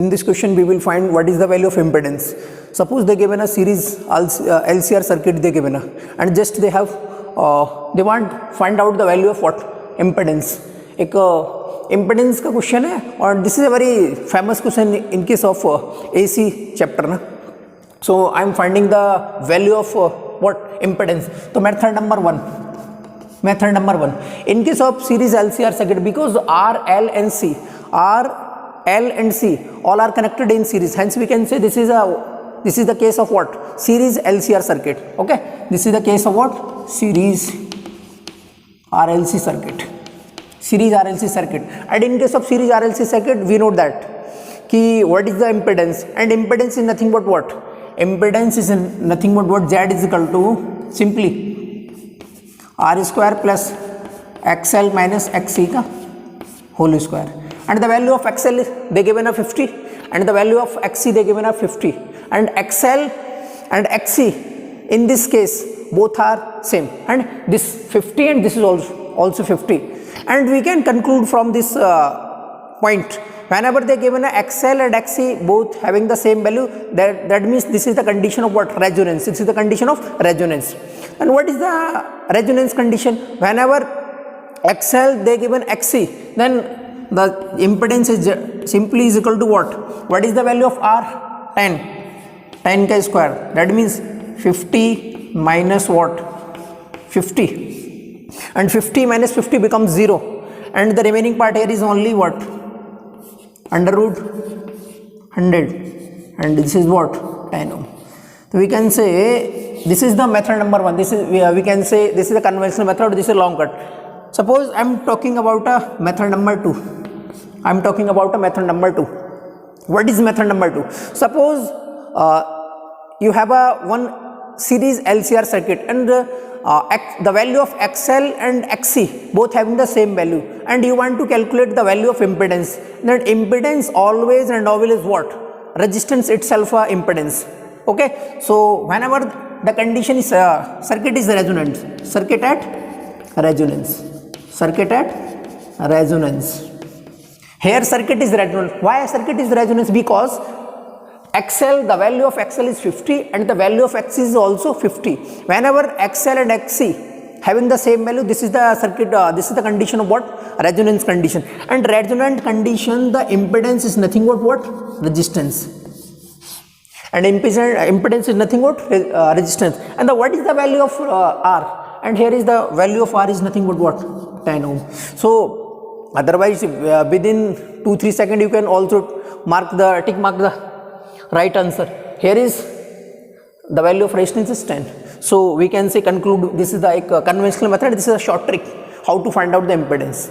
In this question we will find what is the value of impedance. Suppose they given a series LCR circuit they given and just they have they want find out the value of what impedance. एक impedance का question है और this is a very famous question in case of AC chapter ना. So I am finding the value of what impedance. So method number one, in case of series LCR circuit, because R, L and C all are connected in series, hence we can say this is the case of what? Series LCR circuit. Okay, this is the case of what? Series RLC circuit. And in case of series RLC circuit, we know that ki what is the impedance, and impedance is nothing but what? Impedance is nothing but what? Z is equal to simply R square plus XL minus XC का whole square. And the value of XL they given a 50 and the value of XC they given a 50, and XL and XC in this case both are same, and this 50 and this is also 50, and we can conclude from this point whenever they given a XL and XC both having the same value, that means this is the condition of what? Resonance. This is the condition of resonance. And what is the resonance condition? Whenever XL they given XC, then the impedance is simply is equal to what? What is the value of R? 10 k square. That means 50 minus what? 50, and 50 minus 50 becomes 0, and the remaining part here is only what? Under root 100, and this is what? 10 ohm. So we can say this is the method number one. This is we can say this is the conventional method. This is a long cut. Suppose I am talking about a method number 2. What is method number 2? Suppose you have a one series LCR circuit, and the value of XL and XC both having the same value, and you want to calculate the value of impedance. That impedance always and always is what? Resistance itself a impedance. Okay, so whenever the condition is circuit is resonant, circuit at resonance. Here circuit is resonant. Why circuit is resonance? Because XL, the value of XL is 50 and the value of XC is also 50. Whenever XL and XC having the same value, this is the circuit, this is the condition of what? Resonance condition. And resonant condition, the impedance is nothing but what? Resistance. And impedance is nothing but resistance. And what is the value of R? And here is the value of R is nothing but what? 10 ohm. So otherwise within 2-3 seconds you can also tick mark the right answer. Here is the value of resistance is 10. So we can say conclude this is the conventional method. This is a short trick how to find out the impedance.